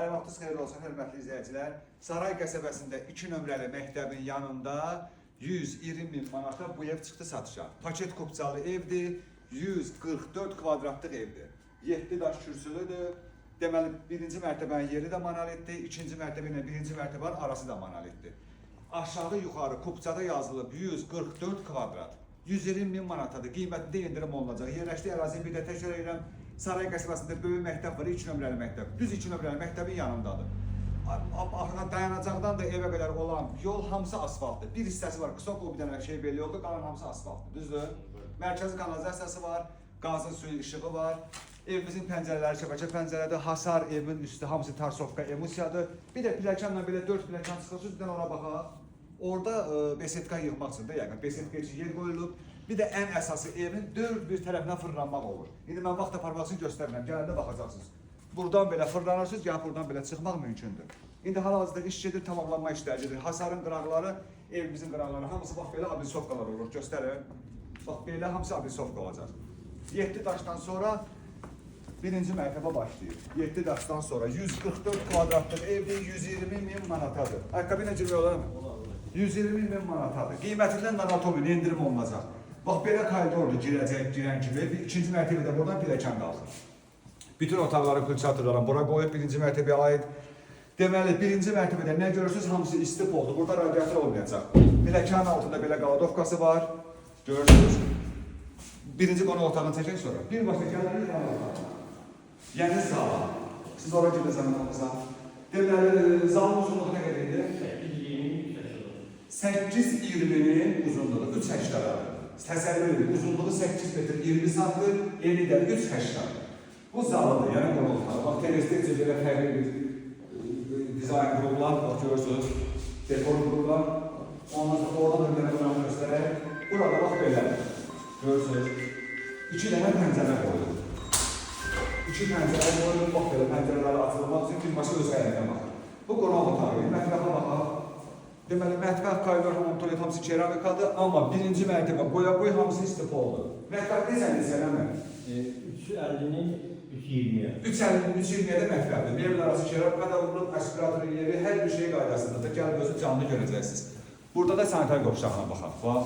Hər vaxtınız xeyirli olsun, hörmətli izləyicilər. Saray qəsəbəsində 2 nömrəli məktəbin yanında 120 min manata bu ev çıxdı satışa. Paket kupçalı evdir, 144 kvadratlıq evdir. 7 daş kürsülüdür. Deməli, birinci mərtəbənin yeri də monolitdir, ikinci mərtəbə ilə birinci mərtəbənin arası da monolitdir. Aşağı yuxarı kupçada yazılıb 144 kvadrat. 120 min manatadır, qiymətində endirim olunacaq. Yerləşdiyi əraziyə bir də təkrar edirəm. Saray qəsəbəsində böyük məktəb var, 2 nömrəli məktəb. Düz 2 nömrəli məktəbin yanındadır. Dayanacaqdan da evə qədər olan yol hamısı asfaltdır. Bir hissəsi var, qısa bir dənə şey belli oldu, qalan hamısı asfaltdır, düzdür? Mərkəzi kanalizasiyası var, qazın suyu işığı var. Evimizin pəncərələri şəbəkə pəncərədir, hasar evin üstü hamısı tarsovka emusiyadır. Bir də pilləkənlə belə 4 pilləkən çıxırsınız, bir dənə ora baxaq. Orada besetka yığmaq üçün də yəqin, besetka üçün yer qoyulub. Bir də ən əsası evin 4 bir tərəfinə fırlanmaq olur. İndi mən vaxt aparmaq üçün göstərmirəm, gələndə baxacaqsınız. Buradan belə fırlanırsınız, gəlib buradan belə çıxmaq mümkündür. İndi hal-hazırda iş gedir, tamamlanma işləri gedir. Hasarın qıraqları, evimizin qıraqları, hamısı bax belə abrisovkalar olur, göstərin. Bax belə hamısı abrisovka olacaq. 7 daşdan sonra birinci mərtəbə başlayır. 7 daşdan sonra 144 kvadratlıq evdir, 120 min manatadır. Ayaqqabı ilə girmək olar mı? 120 min manatadır. Qiymətindən narahat endirim olunacaq. Bax belə koridordur girən kimi. İkinci mərtəbədə buradan pilləkən qalxır. Bütün otaqları külçatırlarım bura qoyub birinci mərtəbəyə aid. Deməli, birinci mərtəbədə nə görürsünüz, hamısı istif oldu. Burada radiator olmayacaq. Pilləkənin altında belə qaladovkası var. Görürsünüz. Birinci qonaq otağını çəkək sonra. Birbaşa gəlirik qonaq otağına. Yəni zala. Siz ora gedəcəm qonaqsa. Deməli, zalın uzunluğu nə qədər idi? 8-20-nin uzunluğu 3 həktardır. Təsəvvür edin, uzunluğu 8 metr 20 santdır, eni də 3 həktar. Bu zalıdır, yəni qonaq otağı. Bax, telesteyəcə belə fərqli bir dizayn qurumlar, bax, görürsünüz, dekor qurumlar. Ondan sonra orada da bir dənə göstərək. Burada bax belə, görürsünüz. 2 dənə pəncərə qoyulur. 2 pəncərə qoyulur, bax belə pəncərələri açılmaq üçün birbaşa öz əyəlinə baxır. Bu qonaq otağı, mətbəxə baxaq. Deməli, mətbəx, koridor, hamam, tualet hamısı keramikadır, amma birinci mərtəbə boya-boy hamısı istif oldu. Mətbəx necə eləmə? 350-nin 320-yə. 350-nin 320-yə də mətbəxdir. Mebel arası keramika da vurulub, aspiratorun yeri, hər bir şey qaydasındadır. Gəlib özü canlı görəcəksiniz. Burada da sanitar qovşağına baxaq. Bax,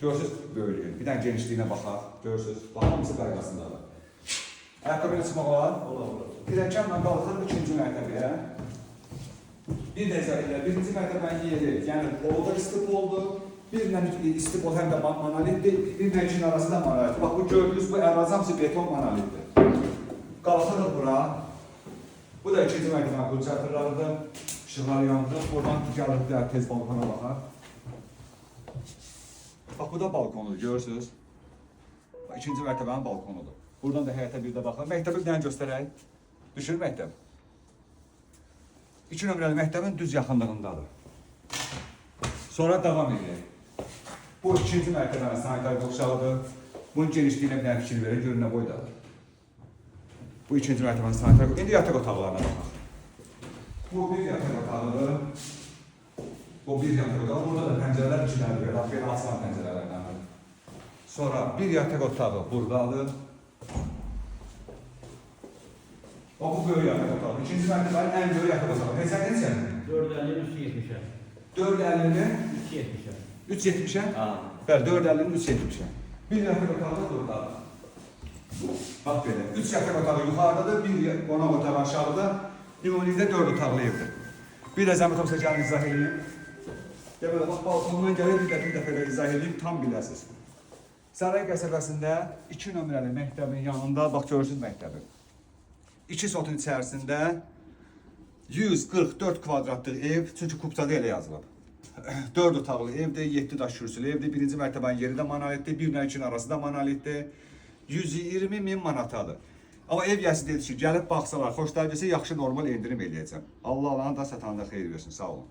görürsünüz böyüklüyünü, bir dənə genişliyinə baxaq, görürsünüz. Bax, hamısı qaydasındadır. Ayaqqabı ilə çıxmaq olar? Olar. Pilləkənlə qalxır ikinci mərtəbəyə. Bir də izah edirlər, birinci mərtəbənin yeri, yəni orada istif oldu, birlə istif oldu, həm də monolitdir, birlə ikin arasında monolitdir. Bax, bu gördüyünüz, bu ərazi hamısı beton monolitdir. Qalxırıq bura, bu da ikinci mərtəbənin qulçatırlarıdır, işıqlar yandı, oradan gəlib də tez balkona baxar. Bax, bu da balkonudur, görürsünüz. İkinci mərtəbənin balkonudur. Buradan da həyətə bir də baxır. Məktəbi bir dənə göstərək. Düşür məktəb. 2 nömrəli məktəbin düz yaxınlığındadır. Sonra davam edir. Bu ikinci mərtəbənin sanitar qovşağıdır. Bunun genişliyinə bir dənə fikir verir, görünə boydadır. Bu ikinci mərtəbənin sanitar qovşağı. İndi yataq otaqlarına baxaq. Bu bir yataq otağıdır. Bu bir yataq otağı. Burada da pəncərələr ikilərdir. Belə açılan pəncərələrdən. Sonra bir yataq otağı buradadır. O, bu böyük yataq otağı. İkinci mərtəbənin ən böyük yataq otağı. Neçə? 450-nin 370-ə. 450-nin 370-ə. 370-ə? Bəli, 450-nin 370-ə. Bir yataq otağı da buradadır. Bax belə. 3 yataq otağı yuxarıdadır, bir qonaq otağı aşağıda. Ümumilikdə 4 otaqlı evdir. Bir də zəhmət olsa gəlin izah edeyim. Deməli, bax, balkondan gəlir, bir dəfə də izah edeyim, tam biləsiniz. Saray qəsəbəsində 2 nömrəli məktəbin yanında, bax, görürsünüz məktəbi. 2 sotun içərisində 144 kvadratlıq ev, çünki kupçada elə yazılıb. 4 otaqlı evdir, 7 daş kürsülü evdir, birinci mərtəbənin yeri də monolitdir, bir ilə ikin arası da monolitdir. 120 min manatadır. Amma ev yəsi deyil ki, gəlib baxsalar, xoşlar gəlsə yaxşı normal endirim eləyəcəm. Allah Allah'ın da satanda xeyir versin, sağ olun.